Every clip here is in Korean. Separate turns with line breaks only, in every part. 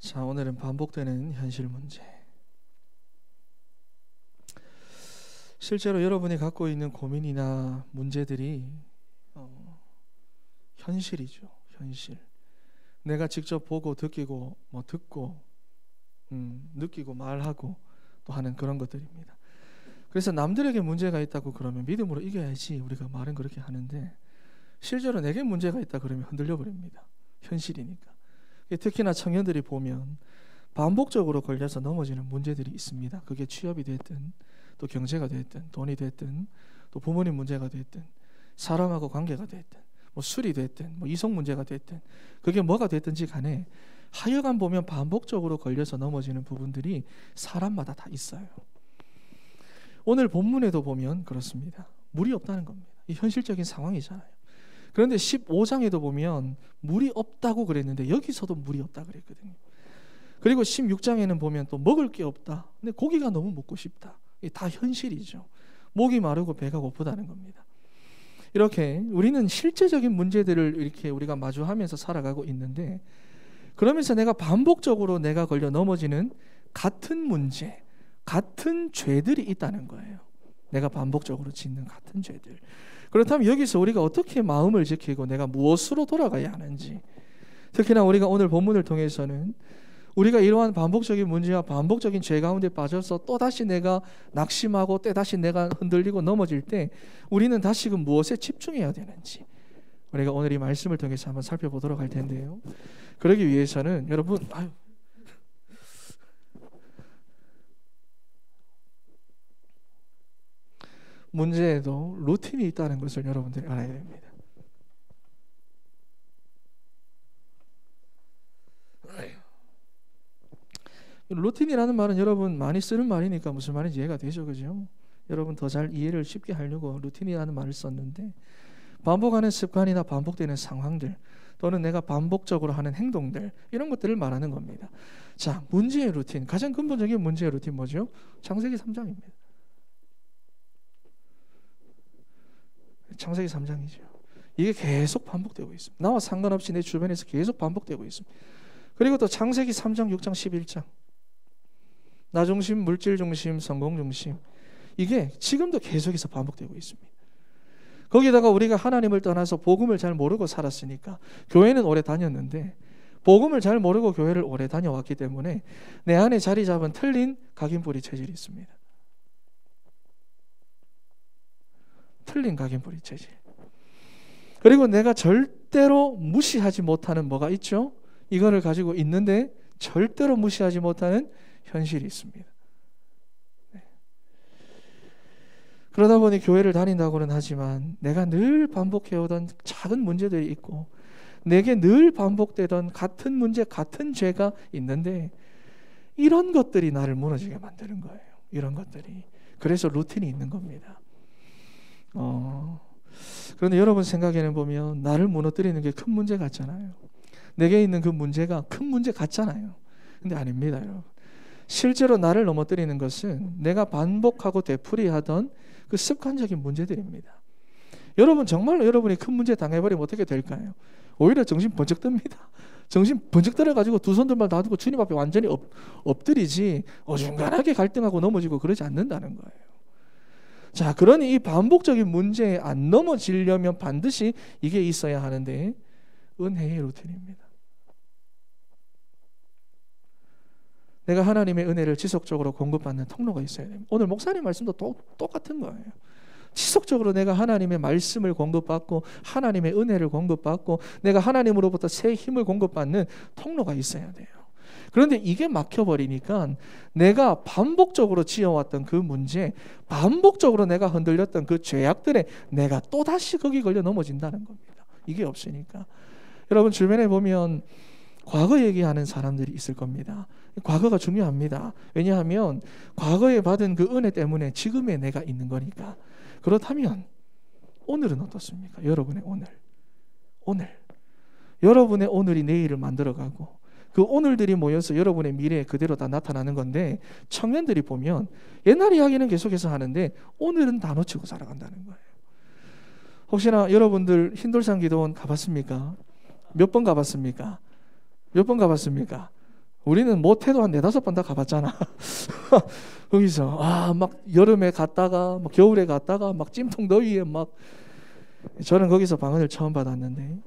자, 오늘은 반복되는 현실 문제. 실제로 여러분이 갖고 있는 고민이나 문제들이 현실이죠. 현실. 내가 직접 보고 듣기고 듣고 느끼고 말하고 또 하는 그런 것들입니다. 그래서 남들에게 문제가 있다고 그러면 믿음으로 이겨야지 우리가 말은 그렇게 하는데, 실제로 내게 문제가 있다 그러면 흔들려 버립니다. 현실이니까. 특히나 청년들이 보면 반복적으로 걸려서 넘어지는 문제들이 있습니다. 그게 취업이 됐든 또 경제가 됐든 돈이 됐든 또 부모님 문제가 됐든 사람하고 관계가 됐든 술이 됐든 이성 문제가 됐든 그게 뭐가 됐든지 간에 하여간 보면 반복적으로 걸려서 넘어지는 부분들이 사람마다 다 있어요. 오늘 본문에도 보면 그렇습니다. 물이 없다는 겁니다. 이 현실적인 상황이잖아요. 그런데 15장에도 보면 물이 없다고 그랬는데 여기서도 물이 없다 그랬거든요. 그리고 16장에는 보면 또 먹을 게 없다. 근데 고기가 너무 먹고 싶다. 이게 다 현실이죠. 목이 마르고 배가 고프다는 겁니다. 이렇게 우리는 실제적인 문제들을 이렇게 우리가 마주하면서 살아가고 있는데, 그러면서 내가 반복적으로 내가 걸려 넘어지는 같은 문제, 같은 죄들이 있다는 거예요. 내가 반복적으로 짓는 같은 죄들. 그렇다면 여기서 우리가 어떻게 마음을 지키고 내가 무엇으로 돌아가야 하는지, 특히나 우리가 오늘 본문을 통해서는 우리가 이러한 반복적인 문제와 반복적인 죄 가운데 빠져서 또다시 내가 낙심하고 또다시 내가 흔들리고 넘어질 때 우리는 다시금 무엇에 집중해야 되는지 우리가 오늘 이 말씀을 통해서 한번 살펴보도록 할 텐데요. 그러기 위해서는 여러분 문제에도 루틴이 있다는 것을 여러분들이 알아야 됩니다. 루틴이라는 말은 여러분 많이 쓰는 말이니까 무슨 말인지 이해가 되죠, 그죠? 여러분 더 잘 이해를 쉽게 하려고 루틴이라는 말을 썼는데, 반복하는 습관이나 반복되는 상황들 또는 내가 반복적으로 하는 행동들, 이런 것들을 말하는 겁니다. 자, 문제의 루틴, 가장 근본적인 문제의 루틴 뭐죠? 창세기 3장입니다. 창세기 3장이죠. 이게 계속 반복되고 있습니다. 나와 상관없이 내 주변에서 계속 반복되고 있습니다. 그리고 또 창세기 3장, 6장, 11장, 나 중심, 물질 중심, 성공 중심, 이게 지금도 계속해서 반복되고 있습니다. 거기다가 우리가 하나님을 떠나서 복음을 잘 모르고 살았으니까, 교회는 오래 다녔는데 복음을 잘 모르고 교회를 오래 다녀왔기 때문에 내 안에 자리 잡은 틀린 각인뿌리 체질이 있습니다. 틀린 각인뿌리 체질. 그리고 내가 절대로 무시하지 못하는 뭐가 있죠? 이거를 가지고 있는데 절대로 무시하지 못하는 현실이 있습니다. 네. 그러다 보니 교회를 다닌다고는 하지만 내가 늘 반복해오던 작은 문제들이 있고 내게 늘 반복되던 같은 문제, 같은 죄가 있는데 이런 것들이 나를 무너지게 만드는 거예요. 이런 것들이. 그래서 루틴이 있는 겁니다. 그런데 여러분 생각에는 보면 나를 무너뜨리는 게 큰 문제 같잖아요. 내게 있는 그 문제가 큰 문제 같잖아요. 근데 아닙니다, 여러분. 실제로 나를 넘어뜨리는 것은 내가 반복하고 되풀이하던 그 습관적인 문제들입니다. 여러분 정말로 여러분이 큰 문제 당해버리면 어떻게 될까요? 오히려 정신 번쩍 듭니다. 정신 번쩍 들어가지고 두 손 들만 놔두고 주님 앞에 완전히 엎드리지 어중간하게 갈등하고 넘어지고 그러지 않는다는 거예요. 자, 그러니 이 반복적인 문제에 안 넘어지려면 반드시 이게 있어야 하는데, 은혜의 루틴입니다. 내가 하나님의 은혜를 지속적으로 공급받는 통로가 있어야 됩니다. 오늘 목사님 말씀도 똑같은 거예요. 지속적으로 내가 하나님의 말씀을 공급받고 하나님의 은혜를 공급받고 내가 하나님으로부터 새 힘을 공급받는 통로가 있어야 돼요. 그런데 이게 막혀버리니까 내가 반복적으로 지어왔던 그 문제, 반복적으로 내가 흔들렸던 그 죄악들에 내가 또다시 거기 걸려 넘어진다는 겁니다. 이게 없으니까. 여러분 주변에 보면 과거 얘기하는 사람들이 있을 겁니다. 과거가 중요합니다. 왜냐하면 과거에 받은 그 은혜 때문에 지금의 내가 있는 거니까. 그렇다면 오늘은 어떻습니까? 여러분의 오늘. 여러분의 오늘이 내일을 만들어가고 그 오늘들이 모여서 여러분의 미래에 그대로 다 나타나는 건데, 청년들이 보면 옛날 이야기는 계속해서 하는데 오늘은 다 놓치고 살아간다는 거예요. 혹시나 여러분들 흰돌산 기도원 가봤습니까? 몇 번 가봤습니까? 몇 번 가봤습니까? 우리는 못해도 한 4-5번 다 가봤잖아. 거기서 막 여름에 갔다가 막 겨울에 갔다가 막 찜통 더위에 막 저는 거기서 방언을 처음 받았는데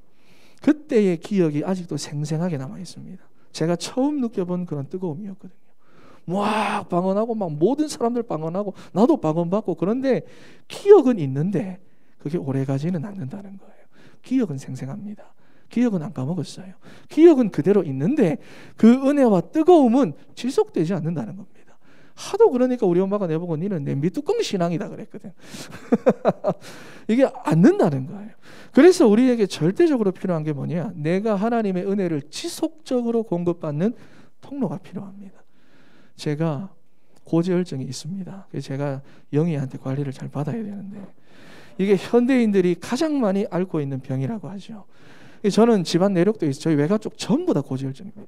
그때의 기억이 아직도 생생하게 남아 있습니다. 제가 처음 느껴본 그런 뜨거움이었거든요. 막 방언하고 막 모든 사람들 방언하고 나도 방언 받고 그런데 기억은 있는데 그게 오래가지는 않는다는 거예요. 기억은 생생합니다. 기억은 안 까먹었어요. 기억은 그대로 있는데 그 은혜와 뜨거움은 지속되지 않는다는 겁니다. 하도 그러니까 우리 엄마가 내보고 니는 냄비뚜껑 신앙이다 그랬거든. 이게 않는다는 거예요. 그래서 우리에게 절대적으로 필요한 게 뭐냐? 내가 하나님의 은혜를 지속적으로 공급받는 통로가 필요합니다. 제가 고지혈증이 있습니다. 그래서 제가 영희한테 관리를 잘 받아야 되는데 이게 현대인들이 가장 많이 앓고 있는 병이라고 하죠. 저는 집안 내력도 있어요. 저희 외가 쪽 전부 다 고지혈증입니다.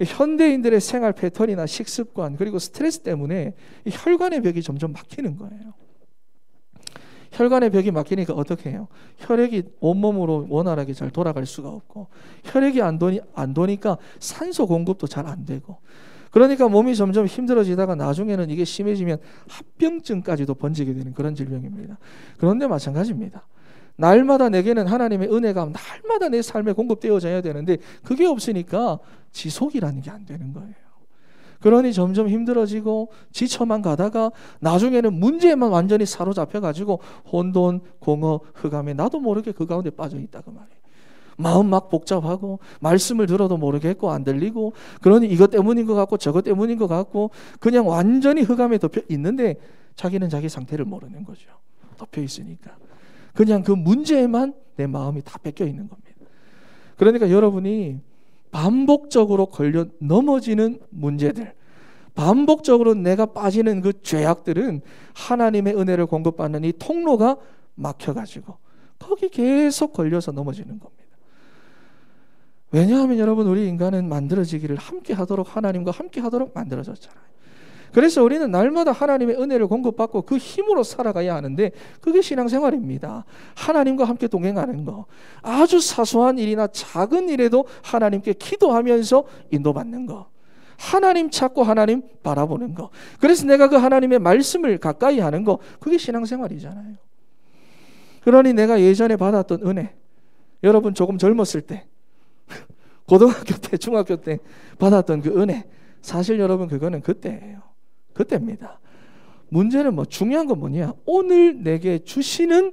현대인들의 생활 패턴이나 식습관 그리고 스트레스 때문에 이 혈관의 벽이 점점 막히는 거예요. 혈관의 벽이 막히니까 어떻게 해요? 혈액이 온몸으로 원활하게 잘 돌아갈 수가 없고 혈액이 안 도니까 산소 공급도 잘 안 되고 그러니까 몸이 점점 힘들어지다가 나중에는 이게 심해지면 합병증까지도 번지게 되는 그런 질병입니다. 그런데 마찬가지입니다. 날마다 내게는 하나님의 은혜가 날마다 내 삶에 공급되어져야 되는데 그게 없으니까 지속이라는 게 안 되는 거예요. 그러니 점점 힘들어지고 지쳐만 가다가 나중에는 문제에만 완전히 사로잡혀가지고 혼돈, 공허, 흑암에 나도 모르게 그 가운데 빠져 있다고 말이에요. 마음 막 복잡하고 말씀을 들어도 모르겠고 안 들리고 그러니 이것 때문인 것 같고 저것 때문인 것 같고 그냥 완전히 흑암에 덮여 있는데 자기는 자기 상태를 모르는 거죠. 덮여 있으니까. 그냥 그 문제에만 내 마음이 다 뺏겨 있는 겁니다. 그러니까 여러분이 반복적으로 걸려 넘어지는 문제들, 반복적으로 내가 빠지는 그 죄악들은 하나님의 은혜를 공급받는 이 통로가 막혀가지고 거기 계속 걸려서 넘어지는 겁니다. 왜냐하면 여러분 우리 인간은 만들어지기를 함께 하도록 하나님과 함께 하도록 만들어졌잖아요. 그래서 우리는 날마다 하나님의 은혜를 공급받고 그 힘으로 살아가야 하는데 그게 신앙생활입니다. 하나님과 함께 동행하는 거. 아주 사소한 일이나 작은 일에도 하나님께 기도하면서 인도받는 거. 하나님 찾고 하나님 바라보는 거. 그래서 내가 그 하나님의 말씀을 가까이 하는 거. 그게 신앙생활이잖아요. 그러니 내가 예전에 받았던 은혜, 여러분 조금 젊었을 때 고등학교 때 중학교 때 받았던 그 은혜, 사실 여러분 그거는 그때예요. 그때입니다. 문제는 중요한 건 뭐냐? 오늘 내게 주시는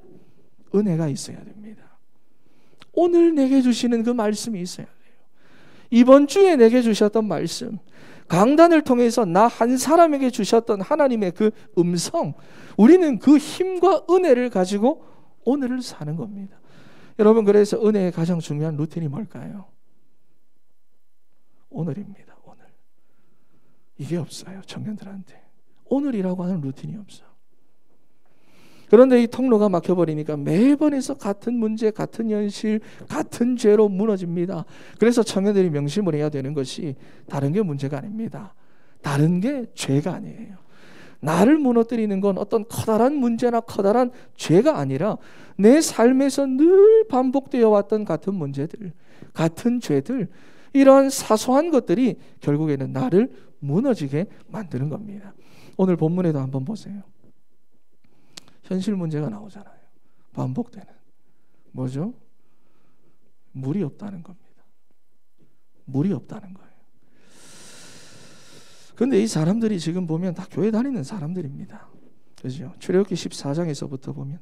은혜가 있어야 됩니다. 오늘 내게 주시는 그 말씀이 있어야 돼요. 이번 주에 내게 주셨던 말씀, 강단을 통해서 나 한 사람에게 주셨던 하나님의 그 음성, 우리는 그 힘과 은혜를 가지고 오늘을 사는 겁니다. 여러분 그래서 은혜의 가장 중요한 루틴이 뭘까요? 오늘입니다. 오늘. 이게 없어요. 청년들한테. 오늘이라고 하는 루틴이 없어. 그런데 이 통로가 막혀버리니까 매번에서 같은 문제, 같은 현실, 같은 죄로 무너집니다. 그래서 청년들이 명심을 해야 되는 것이 다른 게 문제가 아닙니다. 다른 게 죄가 아니에요. 나를 무너뜨리는 건 어떤 커다란 문제나 커다란 죄가 아니라 내 삶에서 늘 반복되어 왔던 같은 문제들, 같은 죄들, 이러한 사소한 것들이 결국에는 나를 무너지게 만드는 겁니다. 오늘 본문에도 한번 보세요. 현실 문제가 나오잖아요. 반복되는. 뭐죠? 물이 없다는 겁니다. 물이 없다는 거예요. 그런데 이 사람들이 지금 보면 다 교회 다니는 사람들입니다. 그죠? 출애굽기 14장에서부터 보면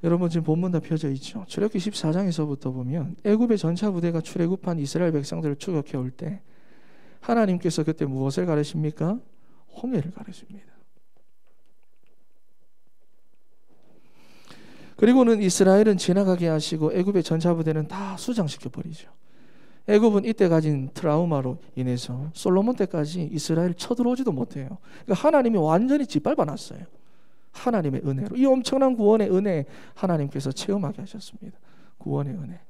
여러분 지금 본문 다 펴져 있죠. 출애굽기 14장에서부터 보면 애굽의 전차 부대가 출애굽한 이스라엘 백성들을 추격해 올 때 하나님께서 그때 무엇을 가르십니까? 홍해를 가르칩니다. 그리고는 이스라엘은 지나가게 하시고 애굽의 전차 부대는 다 수장시켜 버리죠. 애굽은 이때 가진 트라우마로 인해서 솔로몬 때까지 이스라엘 쳐들어오지도 못해요. 그러니까 하나님이 완전히 짓밟아놨어요. 하나님의 은혜로. 이 엄청난 구원의 은혜 하나님께서 체험하게 하셨습니다. 구원의 은혜.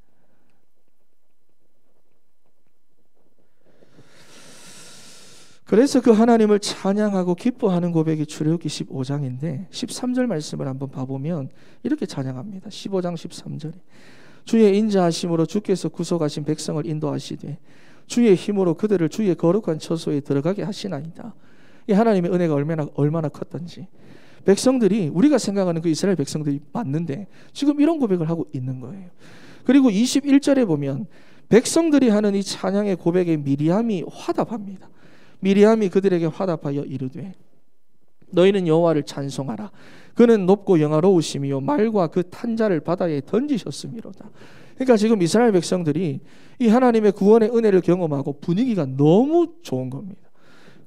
그래서 그 하나님을 찬양하고 기뻐하는 고백이 출애굽기 15장인데 13절 말씀을 한번 봐보면 이렇게 찬양합니다. 15장 13절에 주의 인자하심으로 주께서 구속하신 백성을 인도하시되 주의 힘으로 그들을 주의 거룩한 처소에 들어가게 하시나이다. 이 하나님의 은혜가 얼마나 컸던지. 백성들이, 우리가 생각하는 그 이스라엘 백성들이 맞는데 지금 이런 고백을 하고 있는 거예요. 그리고 21절에 보면 백성들이 하는 이 찬양의 고백에 미리암이 화답합니다. 미리암이 그들에게 화답하여 이르되 너희는 여호와를 찬송하라. 그는 높고 영화로우심이요 말과 그 탄자를 바다에 던지셨음이로다. 그러니까 지금 이스라엘 백성들이 이 하나님의 구원의 은혜를 경험하고 분위기가 너무 좋은 겁니다.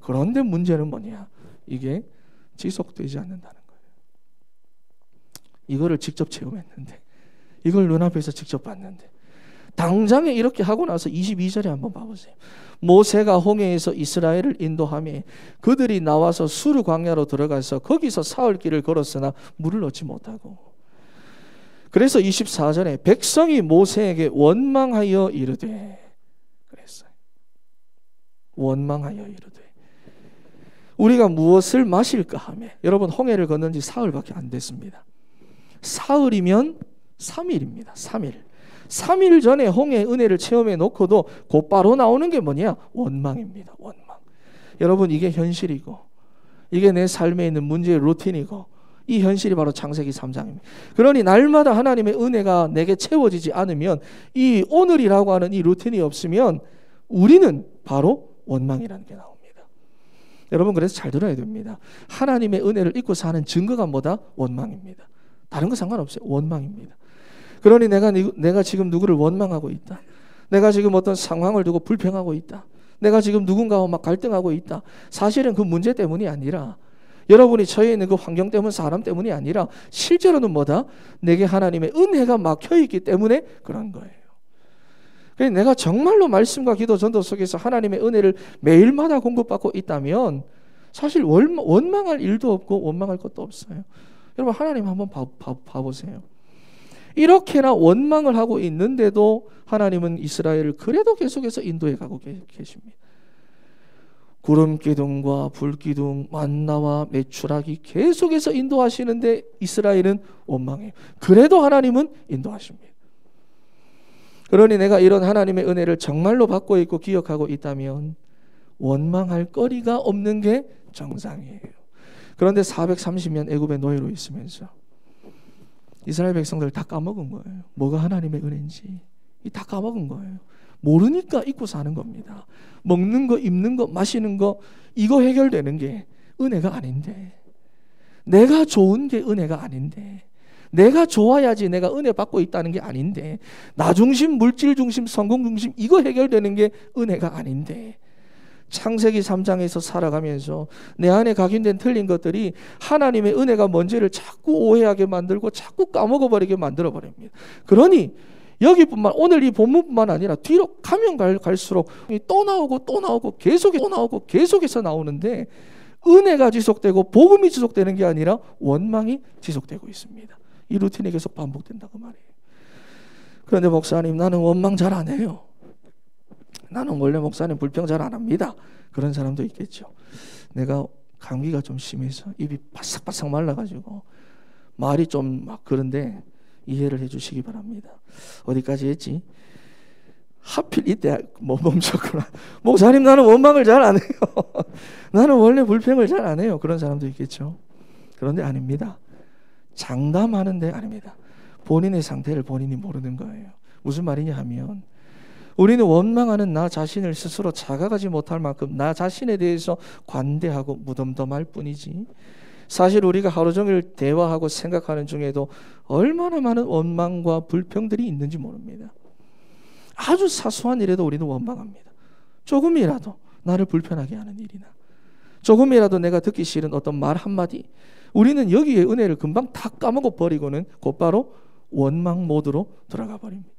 그런데 문제는 뭐냐? 이게 지속되지 않는다는 거예요. 이거를 직접 체험했는데, 이걸 눈앞에서 직접 봤는데, 당장에 이렇게 하고 나서 22절에 한번 봐보세요. 모세가 홍해에서 이스라엘을 인도하며 그들이 나와서 수르 광야로 들어가서 거기서 사흘 길을 걸었으나 물을 얻지 못하고, 그래서 24절에 백성이 모세에게 원망하여 이르되, 그랬어요. 원망하여 이르되 우리가 무엇을 마실까 하며, 여러분 홍해를 건넌 지 사흘밖에 안 됐습니다. 사흘이면 3일입니다. 3일 전에 홍해의 은혜를 체험해 놓고도 곧바로 나오는 게 뭐냐? 원망입니다. 원망. 여러분, 이게 현실이고 이게 내 삶에 있는 문제의 루틴이고 이 현실이 바로 창세기 3장입니다. 그러니 날마다 하나님의 은혜가 내게 채워지지 않으면, 이 오늘이라고 하는 이 루틴이 없으면 우리는 바로 원망이라는 게 나옵니다. 여러분, 그래서 잘 들어야 됩니다. 하나님의 은혜를 잊고 사는 증거가 뭐다? 원망입니다. 다른 거 상관없어요. 원망입니다. 그러니 내가 지금 누구를 원망하고 있다. 내가 지금 어떤 상황을 두고 불평하고 있다. 내가 지금 누군가와 막 갈등하고 있다. 사실은 그 문제 때문이 아니라, 여러분이 처해 있는 그 환경 때문, 사람 때문이 아니라 실제로는 뭐다? 내게 하나님의 은혜가 막혀 있기 때문에 그런 거예요. 그래서 내가 정말로 말씀과 기도, 전도 속에서 하나님의 은혜를 매일마다 공급받고 있다면 사실 원망할 일도 없고 원망할 것도 없어요. 여러분, 하나님 한번 봐보세요. 이렇게나 원망을 하고 있는데도 하나님은 이스라엘을 그래도 계속해서 인도해 가고 계십니다. 구름 기둥과 불 기둥, 만나와 메추라기 계속해서 인도하시는데 이스라엘은 원망해요. 그래도 하나님은 인도하십니다. 그러니 내가 이런 하나님의 은혜를 정말로 받고 있고 기억하고 있다면 원망할 거리가 없는 게 정상이에요. 그런데 430년 애굽의 노예로 있으면서 이스라엘 백성들 다 까먹은 거예요. 뭐가 하나님의 은혜인지 다 까먹은 거예요. 모르니까 잊고 사는 겁니다. 먹는 거, 입는 거, 마시는 거, 이거 해결되는 게 은혜가 아닌데, 내가 좋은 게 은혜가 아닌데, 내가 좋아야지 내가 은혜 받고 있다는 게 아닌데, 나 중심, 물질 중심, 성공 중심, 이거 해결되는 게 은혜가 아닌데, 창세기 3장에서 살아가면서 내 안에 각인된 틀린 것들이 하나님의 은혜가 뭔지를 자꾸 오해하게 만들고 자꾸 까먹어버리게 만들어버립니다. 그러니 여기뿐만, 오늘 이 본문뿐만 아니라 뒤로 가면 갈수록 또 나오고 계속해서 나오는데, 은혜가 지속되고 복음이 지속되는 게 아니라 원망이 지속되고 있습니다. 이 루틴이 계속 반복된다고 말이에요. 그런데 목사님, 나는 원망 잘 안 해요. 나는 원래 목사님 불평 잘 안 합니다. 그런 사람도 있겠죠. 내가 감기가 좀 심해서 입이 바싹바싹 말라가지고 말이 좀 막 그런데 이해를 해주시기 바랍니다. 어디까지 했지? 하필 이때 멈췄구나. 목사님, 나는 원망을 잘 안 해요. 나는 원래 불평을 잘 안 해요. 그런 사람도 있겠죠. 그런데 아닙니다. 장담하는데 아닙니다. 본인의 상태를 본인이 모르는 거예요. 무슨 말이냐 하면, 우리는 원망하는 나 자신을 스스로 자각하지 못할 만큼 나 자신에 대해서 관대하고 무덤덤할 뿐이지, 사실 우리가 하루 종일 대화하고 생각하는 중에도 얼마나 많은 원망과 불평들이 있는지 모릅니다. 아주 사소한 일에도 우리는 원망합니다. 조금이라도 나를 불편하게 하는 일이나, 조금이라도 내가 듣기 싫은 어떤 말 한마디, 우리는 여기에 은혜를 금방 다 까먹어 버리고는 곧바로 원망 모드로 들어가 버립니다.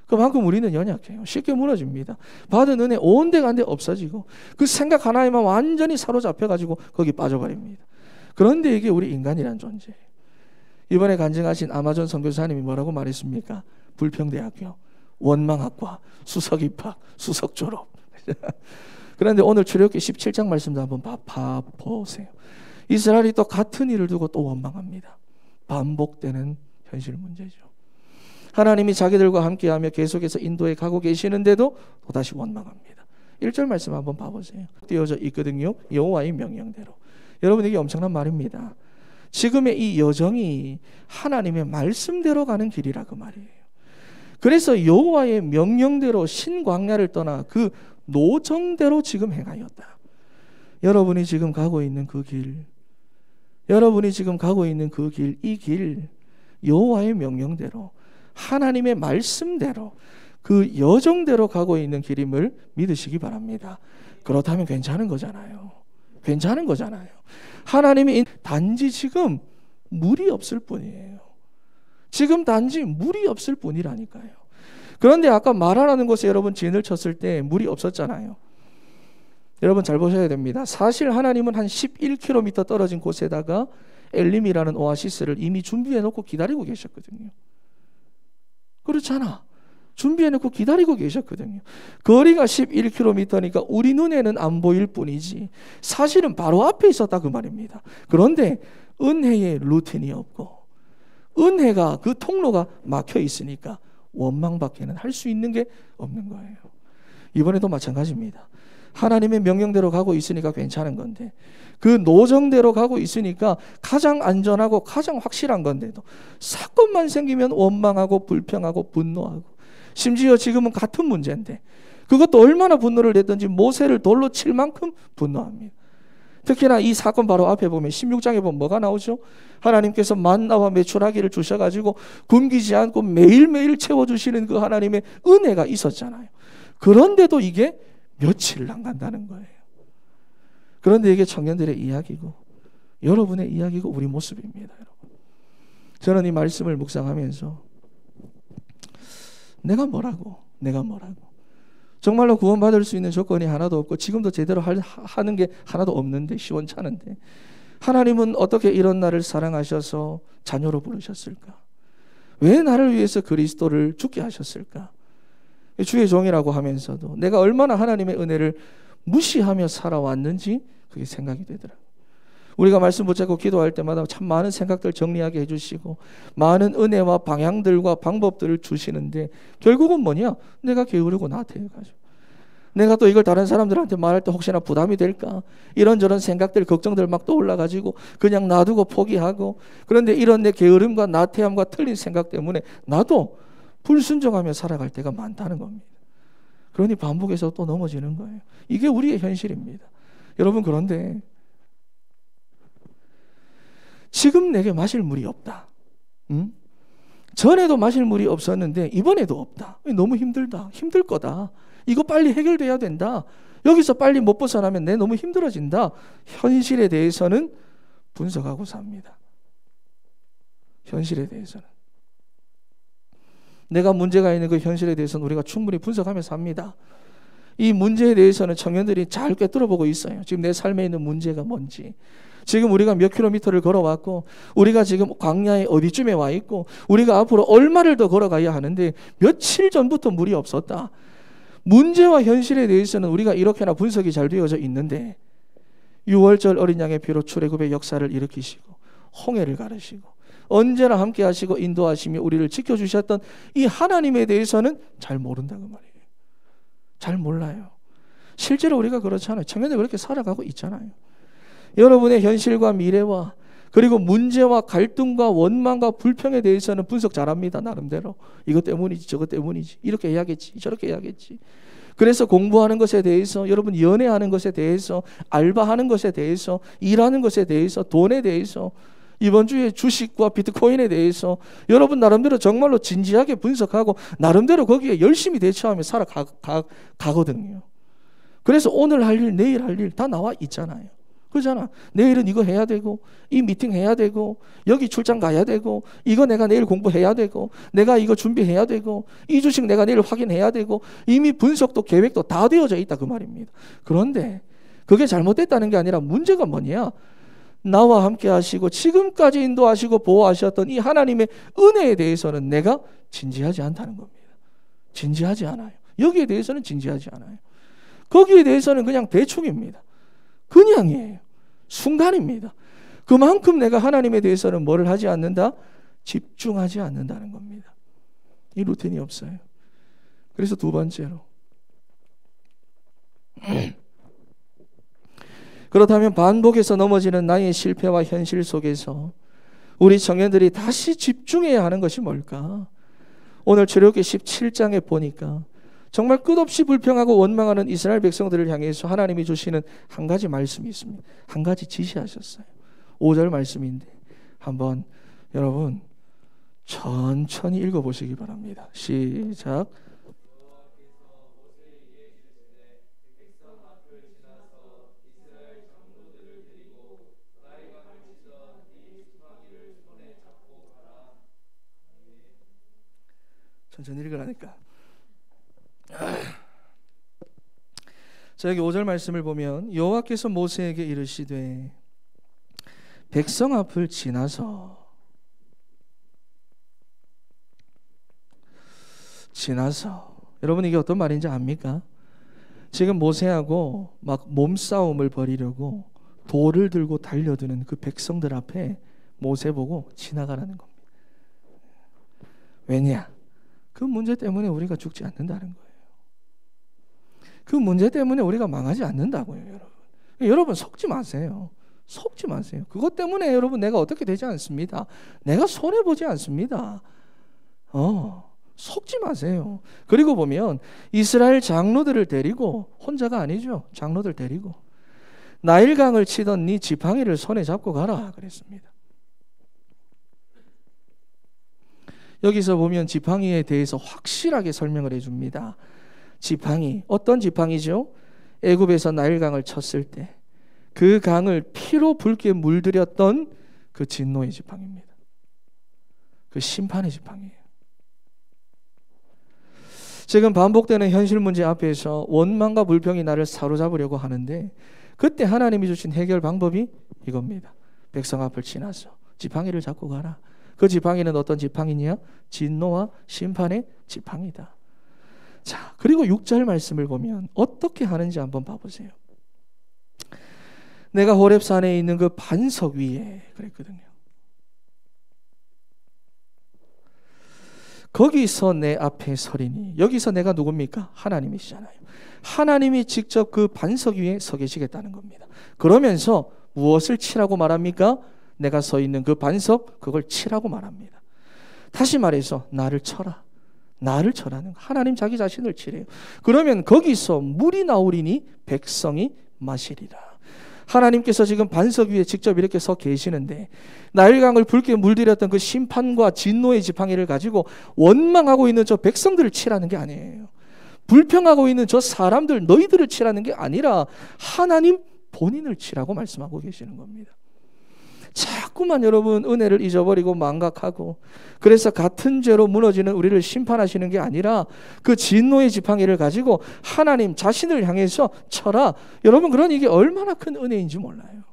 그만큼 우리는 연약해요. 쉽게 무너집니다. 받은 은혜 온데간데 없어지고 그 생각 하나에만 완전히 사로잡혀가지고 거기 빠져버립니다. 그런데 이게 우리 인간이란 존재예요. 이번에 간증하신 아마존 선교사님이 뭐라고 말했습니까? 불평대학교, 원망학과, 수석입학, 수석졸업. 그런데 오늘 출애굽기 17장 말씀도 한번 봐보세요. 이스라엘이 또 같은 일을 두고 또 원망합니다. 반복되는 현실 문제죠. 하나님이 자기들과 함께하며 계속해서 인도에 가고 계시는데도 또다시 원망합니다. 1절 말씀 한번 봐보세요. 띄어져 있거든요. 여호와의 명령대로. 여러분 이게 엄청난 말입니다. 지금의 이 여정이 하나님의 말씀대로 가는 길이라 그 말이에요. 그래서 여호와의 명령대로 신광야를 떠나 그 노정대로 지금 행하였다. 여러분이 지금 가고 있는 그 길, 여러분이 지금 가고 있는 그 길, 이 길 여호와의 명령대로 하나님의 말씀대로 그 여정대로 가고 있는 길임을 믿으시기 바랍니다. 그렇다면 괜찮은 거잖아요. 괜찮은 거잖아요. 하나님이 단지 지금 물이 없을 뿐이에요. 지금 단지 물이 없을 뿐이라니까요. 그런데 아까 말하라는 곳에 여러분 진을 쳤을 때 물이 없었잖아요. 여러분 잘 보셔야 됩니다. 사실 하나님은 한 11km 떨어진 곳에다가 엘림이라는 오아시스를 이미 준비해 놓고 기다리고 계셨거든요. 그렇잖아. 준비해 놓고 기다리고 계셨거든요. 거리가 11km니까 우리 눈에는 안 보일 뿐이지 사실은 바로 앞에 있었다 그 말입니다. 그런데 은혜의 루틴이 없고 은혜가 그 통로가 막혀 있으니까 원망밖에는 할 수 있는 게 없는 거예요. 이번에도 마찬가지입니다. 하나님의 명령대로 가고 있으니까 괜찮은 건데 그 노정대로 가고 있으니까 가장 안전하고 가장 확실한 건데도 사건만 생기면 원망하고 불평하고 분노하고 심지어 지금은 같은 문제인데 그것도 얼마나 분노를 냈든지 모세를 돌로 칠 만큼 분노합니다. 특히나 이 사건 바로 앞에 보면 16장에 보면 뭐가 나오죠? 하나님께서 만나와 메추라기를 주셔가지고 굶기지 않고 매일매일 채워주시는 그 하나님의 은혜가 있었잖아요. 그런데도 이게 며칠 안 간다는 거예요. 그런데 이게 청년들의 이야기고 여러분의 이야기고 우리 모습입니다. 여러분. 저는 이 말씀을 묵상하면서 내가 뭐라고 정말로 구원받을 수 있는 조건이 하나도 없고 지금도 제대로 하는 게 하나도 없는데 시원찮은데 하나님은 어떻게 이런 나를 사랑하셔서 자녀로 부르셨을까? 왜 나를 위해서 그리스도를 죽게 하셨을까? 주의 종이라고 하면서도 내가 얼마나 하나님의 은혜를 무시하며 살아왔는지 그게 생각이 되더라고요. 우리가 말씀 붙잡고 기도할 때마다 참 많은 생각들 정리하게 해주시고 많은 은혜와 방향들과 방법들을 주시는데 결국은 뭐냐? 내가 게으르고 나태해가지고 내가 또 이걸 다른 사람들한테 말할 때 혹시나 부담이 될까? 이런저런 생각들 걱정들 막 떠올라가지고 그냥 놔두고 포기하고 그런데 이런 내 게으름과 나태함과 틀린 생각 때문에 나도 불순종하며 살아갈 때가 많다는 겁니다. 그러니 반복해서 또 넘어지는 거예요. 이게 우리의 현실입니다. 여러분 그런데 지금 내게 마실 물이 없다. 전에도 마실 물이 없었는데 이번에도 없다. 너무 힘들다. 힘들 거다. 이거 빨리 해결돼야 된다. 여기서 빨리 못 벗어나면 내 너무 힘들어진다. 현실에 대해서는 분석하고 삽니다. 현실에 대해서는. 내가 문제가 있는 그 현실에 대해서는 우리가 충분히 분석하면서 삽니다. 이 문제에 대해서는 청년들이 잘 꿰뚫어보고 있어요. 지금 내 삶에 있는 문제가 뭔지. 지금 우리가 몇 킬로미터를 걸어왔고 우리가 지금 광야에 어디쯤에 와 있고 우리가 앞으로 얼마를 더 걸어가야 하는데 며칠 전부터 물이 없었다. 문제와 현실에 대해서는 우리가 이렇게나 분석이 잘 되어져 있는데 6월절 어린 양의 피로 출애굽의 역사를 일으키시고 홍해를 가르시고 언제나 함께 하시고 인도하시며 우리를 지켜주셨던 이 하나님에 대해서는 잘 모른다고 말이에요. 잘 몰라요. 실제로 우리가 그렇잖아요. 청년들 그렇게 살아가고 있잖아요. 여러분의 현실과 미래와 그리고 문제와 갈등과 원망과 불평에 대해서는 분석 잘합니다. 나름대로. 이것 때문이지 저것 때문이지 이렇게 해야겠지 저렇게 해야겠지. 그래서 공부하는 것에 대해서 여러분 연애하는 것에 대해서 알바하는 것에 대해서 일하는 것에 대해서 돈에 대해서 이번 주에 주식과 비트코인에 대해서 여러분 나름대로 정말로 진지하게 분석하고 나름대로 거기에 열심히 대처하며 살아가거든요. 그래서 오늘 할 일 내일 할 일 다 나와 있잖아요. 그러잖아. 내일은 이거 해야 되고 이 미팅 해야 되고 여기 출장 가야 되고 이거 내가 내일 공부해야 되고 내가 이거 준비해야 되고 이 주식 내가 내일 확인해야 되고 이미 분석도 계획도 다 되어져 있다 그 말입니다. 그런데 그게 잘못됐다는 게 아니라 문제가 뭐냐? 나와 함께 하시고 지금까지 인도하시고 보호하셨던 이 하나님의 은혜에 대해서는 내가 진지하지 않다는 겁니다. 진지하지 않아요. 여기에 대해서는 진지하지 않아요. 거기에 대해서는 그냥 대충입니다. 그냥이에요. 순간입니다. 그만큼 내가 하나님에 대해서는 뭐를 하지 않는다? 집중하지 않는다는 겁니다. 이 루틴이 없어요. 그래서 두 번째로 그렇다면 반복해서 넘어지는 나의 실패와 현실 속에서 우리 청년들이 다시 집중해야 하는 것이 뭘까? 오늘 출애굽기 17장에 보니까 정말 끝없이 불평하고 원망하는 이스라엘 백성들을 향해서 하나님이 주시는 한 가지 말씀이 있습니다. 한 가지 지시하셨어요. 5절 말씀인데 한번 여러분 천천히 읽어보시기 바랍니다. 시작. 천천히 읽으라니까. 자, 여기 5절 말씀을 보면 여호와께서 모세에게 이르시되 백성 앞을 지나서 여러분 이게 어떤 말인지 압니까? 지금 모세하고 막 몸싸움을 벌이려고 돌을 들고 달려드는 그 백성들 앞에 모세 보고 지나가라는 겁니다. 왜냐? 그 문제 때문에 우리가 죽지 않는다는 거예요. 그 문제 때문에 우리가 망하지 않는다고요, 여러분. 여러분 속지 마세요. 속지 마세요. 그것 때문에 여러분 내가 어떻게 되지 않습니다. 내가 손해보지 않습니다. 속지 마세요. 그리고 보면 이스라엘 장로들을 데리고, 혼자가 아니죠. 장로들 데리고 나일강을 치던 네 지팡이를 손에 잡고 가라 그랬습니다. 여기서 보면 지팡이에 대해서 확실하게 설명을 해줍니다. 지팡이, 어떤 지팡이죠? 애굽에서 나일강을 쳤을 때 그 강을 피로 붉게 물들였던 그 진노의 지팡이입니다. 그 심판의 지팡이예요. 지금 반복되는 현실 문제 앞에서 원망과 불평이 나를 사로잡으려고 하는데 그때 하나님이 주신 해결 방법이 이겁니다. 백성 앞을 지나서 지팡이를 잡고 가라. 그 지팡이는 어떤 지팡이냐? 진노와 심판의 지팡이다. 자, 그리고 6절 말씀을 보면 어떻게 하는지 한번 봐보세요. 내가 호렙산에 있는 그 반석 위에 그랬거든요. 거기서 내 앞에 서리니, 여기서 내가 누굽니까? 하나님이시잖아요. 하나님이 직접 그 반석 위에 서 계시겠다는 겁니다. 그러면서 무엇을 치라고 말합니까? 내가 서 있는 그 반석, 그걸 치라고 말합니다. 다시 말해서 나를 쳐라. 나를 쳐라는 거. 하나님 자기 자신을 치래요. 그러면 거기서 물이 나오리니 백성이 마시리라. 하나님께서 지금 반석 위에 직접 이렇게 서 계시는데 나일강을 붉게 물들였던 그 심판과 진노의 지팡이를 가지고 원망하고 있는 저 백성들을 치라는 게 아니에요. 불평하고 있는 저 사람들, 너희들을 치라는 게 아니라 하나님 본인을 치라고 말씀하고 계시는 겁니다. 자꾸만 여러분 은혜를 잊어버리고 망각하고, 그래서 같은 죄로 무너지는 우리를 심판하시는 게 아니라 그 진노의 지팡이를 가지고 하나님 자신을 향해서 쳐라. 여러분, 그런 이게 얼마나 큰 은혜인지 몰라요.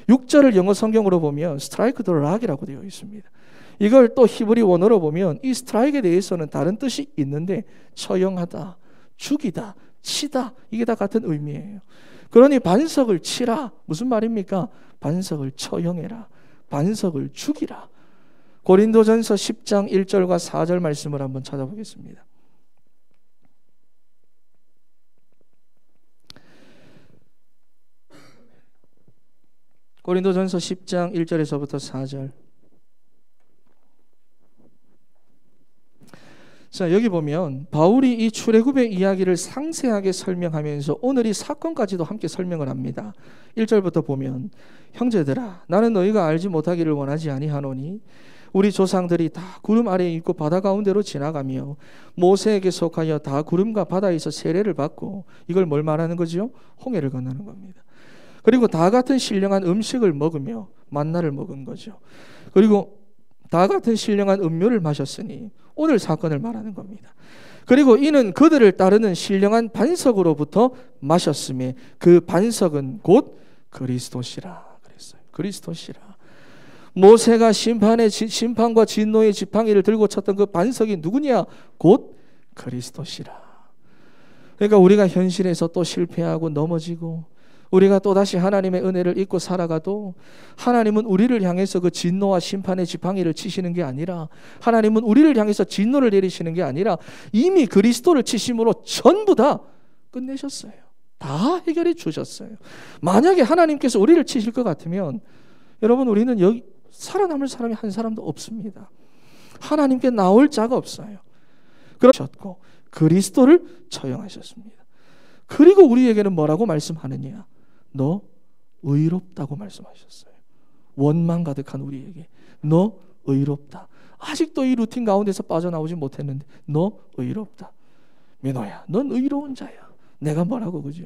6절을 영어 성경으로 보면 스트라이크 더 락이라고 되어 있습니다. 이걸 또 히브리 원어로 보면 이 스트라이크에 대해서는 다른 뜻이 있는데 처형하다, 죽이다, 치다, 이게 다 같은 의미예요. 그러니 반석을 치라. 무슨 말입니까? 반석을 처형해라. 반석을 죽이라. 고린도전서 10장 1절과 4절 말씀을 한번 찾아보겠습니다. 고린도전서 10장 1절에서부터 4절. 자, 여기 보면 바울이 이 출애굽의 이야기를 상세하게 설명하면서 오늘 이 사건까지도 함께 설명을 합니다. 1절부터 보면 형제들아, 나는 너희가 알지 못하기를 원하지 아니하노니 우리 조상들이 다 구름 아래에 있고 바다 가운데로 지나가며 모세에게 속하여 다 구름과 바다에서 세례를 받고, 이걸 뭘 말하는 거죠? 홍해를 건너는 겁니다. 그리고 다 같은 신령한 음식을 먹으며 만나를 먹은 거죠. 그리고 다 같은 신령한 음료를 마셨으니 오늘 사건을 말하는 겁니다. 그리고 이는 그들을 따르는 신령한 반석으로부터 마셨음에 그 반석은 곧 그리스도시라 그랬어요. 그리스도시라. 모세가 심판과 진노의 지팡이를 들고 쳤던 그 반석이 누구냐? 곧 그리스도시라. 그러니까 우리가 현실에서 또 실패하고 넘어지고 우리가 또다시 하나님의 은혜를 잊고 살아가도 하나님은 우리를 향해서 그 진노와 심판의 지팡이를 치시는 게 아니라, 하나님은 우리를 향해서 진노를 내리시는 게 아니라 이미 그리스도를 치심으로 전부 다 끝내셨어요. 다 해결해 주셨어요. 만약에 하나님께서 우리를 치실 것 같으면 여러분 우리는 여기 살아남을 사람이 한 사람도 없습니다. 하나님께 나올 자가 없어요. 그러셨고 그리스도를 처형하셨습니다. 그리고 우리에게는 뭐라고 말씀하느냐? 너 의롭다고 말씀하셨어요. 원망 가득한 우리에게 너 의롭다. 아직도 이 루틴 가운데서 빠져나오지 못했는데 너 의롭다. 민호야, 넌 의로운 자야. 내가 뭐라고 그죠?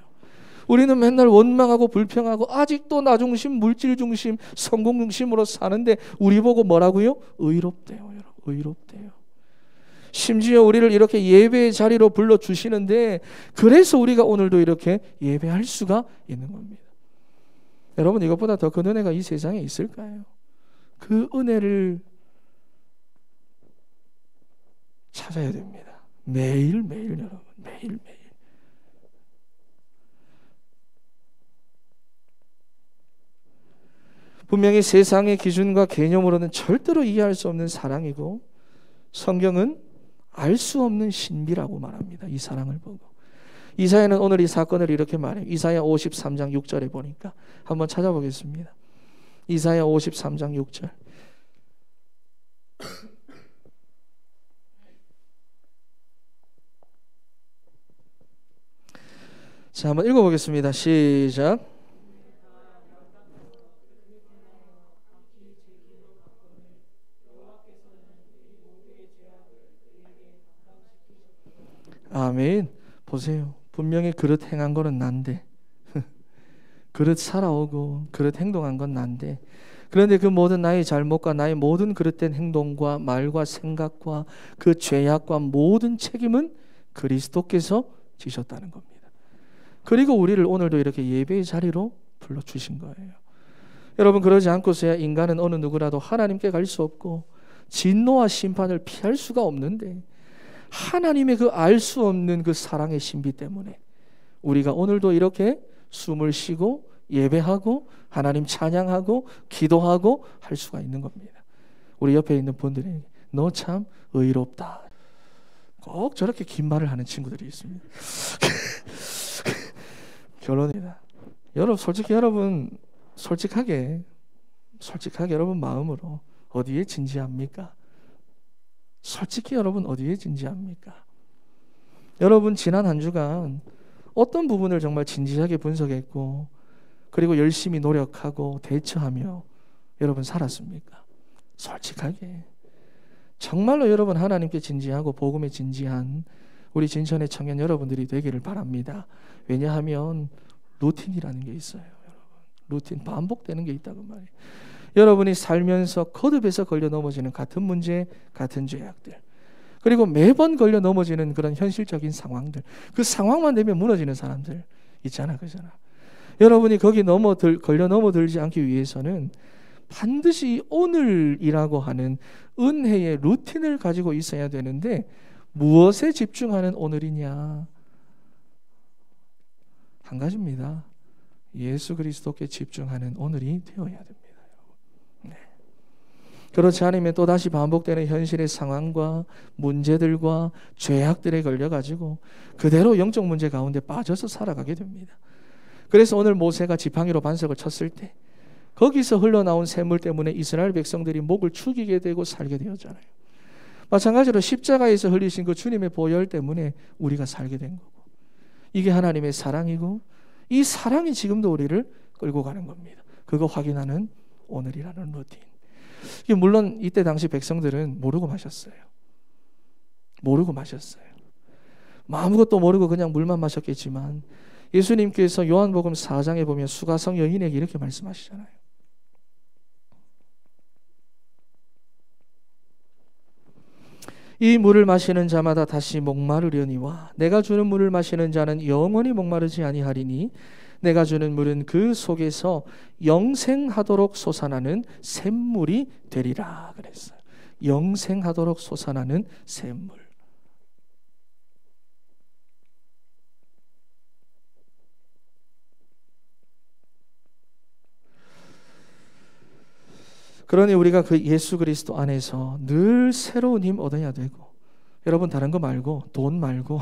우리는 맨날 원망하고 불평하고 아직도 나 중심, 물질 중심, 성공 중심으로 사는데 우리 보고 뭐라고요? 의롭대요. 여러분, 의롭대요. 심지어 우리를 이렇게 예배의 자리로 불러주시는데 그래서 우리가 오늘도 이렇게 예배할 수가 있는 겁니다. 여러분 이것보다 더 큰 은혜가 이 세상에 있을까요? 그 은혜를 찾아야 됩니다. 매일매일 여러분, 매일매일. 분명히 세상의 기준과 개념으로는 절대로 이해할 수 없는 사랑이고 성경은 알 수 없는 신비라고 말합니다. 이 사랑을 보고 이사야는 오늘 이 사건을 이렇게 말해요. 이사야 53장 6절에 보니까 한번 찾아보겠습니다. 이사야 53장 6절. 자, 한번 읽어보겠습니다. 시작. 아멘. 보세요. 분명히 그릇 행한 거는 난데 그릇 살아오고 그릇 행동한 건 난데 그런데 그 모든 나의 잘못과 나의 모든 그릇된 행동과 말과 생각과 그 죄악과 모든 책임은 그리스도께서 지셨다는 겁니다. 그리고 우리를 오늘도 이렇게 예배의 자리로 불러주신 거예요. 여러분 그러지 않고서야 인간은 어느 누구라도 하나님께 갈 수 없고 진노와 심판을 피할 수가 없는데 하나님의 그 알 수 없는 그 사랑의 신비 때문에 우리가 오늘도 이렇게 숨을 쉬고 예배하고 하나님 찬양하고 기도하고 할 수가 있는 겁니다. 우리 옆에 있는 분들에게 너 참 의롭다. 꼭 저렇게 긴 말을 하는 친구들이 있습니다. 결론이다. 여러분 솔직하게 여러분 마음으로 어디에 진지합니까? 솔직히 여러분 어디에 진지합니까? 여러분 지난 한 주간 어떤 부분을 정말 진지하게 분석했고 그리고 열심히 노력하고 대처하며 여러분 살았습니까? 솔직하게 정말로 여러분 하나님께 진지하고 복음에 진지한 우리 진천의 청년 여러분들이 되기를 바랍니다. 왜냐하면 루틴이라는 게 있어요. 여러분 루틴 반복되는 게 있다고 말이에요. 여러분이 살면서 거듭에서 걸려 넘어지는 같은 문제, 같은 죄악들 그리고 매번 걸려 넘어지는 그런 현실적인 상황들 그 상황만 되면 무너지는 사람들 있잖아, 그잖아. 여러분이 거기 걸려 넘어들지 않기 위해서는 반드시 오늘이라고 하는 은혜의 루틴을 가지고 있어야 되는데 무엇에 집중하는 오늘이냐? 한 가지입니다. 예수 그리스도께 집중하는 오늘이 되어야 됩니다. 네. 그렇지 않으면 또다시 반복되는 현실의 상황과 문제들과 죄악들에 걸려가지고 그대로 영적 문제 가운데 빠져서 살아가게 됩니다. 그래서 오늘 모세가 지팡이로 반석을 쳤을 때 거기서 흘러나온 샘물 때문에 이스라엘 백성들이 목을 축이게 되고 살게 되었잖아요. 마찬가지로 십자가에서 흘리신 그 주님의 보혈 때문에 우리가 살게 된 거고 이게 하나님의 사랑이고 이 사랑이 지금도 우리를 끌고 가는 겁니다. 그거 확인하는 오늘이라는 루틴. 물론 이때 당시 백성들은 모르고 마셨어요. 아무것도 모르고 그냥 물만 마셨겠지만 예수님께서 요한복음 4장에 보면 수가성 여인에게 이렇게 말씀하시잖아요. 이 물을 마시는 자마다 다시 목마르려니와 내가 주는 물을 마시는 자는 영원히 목마르지 아니하리니 내가 주는 물은 그 속에서 영생하도록 솟아나는 샘물이 되리라 그랬어요. 영생하도록 솟아나는 샘물. 그러니 우리가 그 예수 그리스도 안에서 늘 새로운 힘 얻어야 되고 여러분 다른 거 말고 돈 말고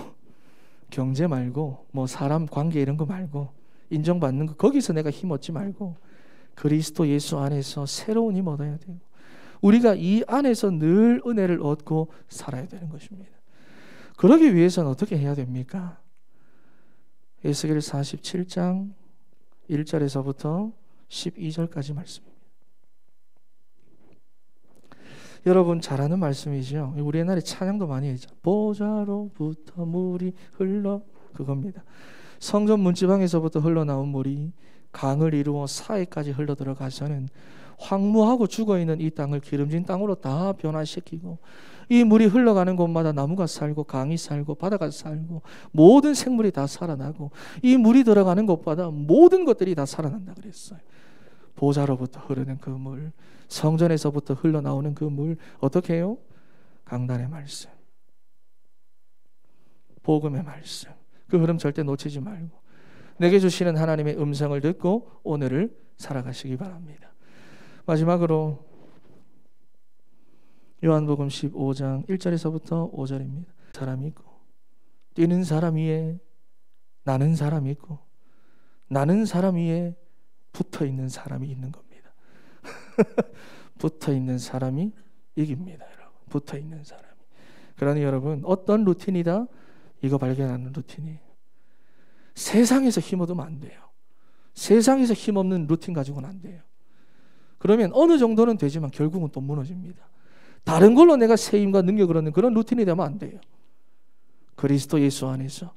경제 말고 뭐 사람 관계 이런 거 말고 인정받는 거 거기서 내가 힘 얻지 말고 그리스도 예수 안에서 새로운 힘 얻어야 되고 우리가 이 안에서 늘 은혜를 얻고 살아야 되는 것입니다. 그러기 위해서는 어떻게 해야 됩니까? 에스겔 47장 1절에서부터 12절까지 말씀입니다. 여러분 잘 아는 말씀이죠. 우리 옛날에 찬양도 많이 했죠. 보좌로부터 물이 흘러 그겁니다. 성전 문지방에서부터 흘러나온 물이 강을 이루어 사해까지 흘러 들어가서는 황무하고 죽어있는 이 땅을 기름진 땅으로 다 변화시키고 이 물이 흘러가는 곳마다 나무가 살고 강이 살고 바다가 살고 모든 생물이 다 살아나고 이 물이 들어가는 곳마다 모든 것들이 다 살아난다 그랬어요. 보좌로부터 흐르는 그 물, 성전에서부터 흘러나오는 그 물 어떻게 해요? 강단의 말씀, 복음의 말씀, 그 흐름 절대 놓치지 말고 내게 주시는 하나님의 음성을 듣고 오늘을 살아가시기 바랍니다. 마지막으로 요한복음 15장 1절에서부터 5절입니다. 사람이 있고 뛰는 사람 위에 나는 사람이 있고 나는 사람 위에 붙어있는 사람이 있는 겁니다. 붙어있는 사람이 이깁니다. 여러분. 붙어있는 사람이. 그러니 여러분 어떤 루틴이다? 이거 발견하는 루틴이에요. 세상에서 힘 얻으면 안 돼요. 세상에서 힘없는 루틴 가지고는 안 돼요. 그러면 어느 정도는 되지만 결국은 또 무너집니다. 다른 걸로 내가 세임과 능력을 얻는 그런 루틴이 되면 안 돼요. 그리스도 예수 안에서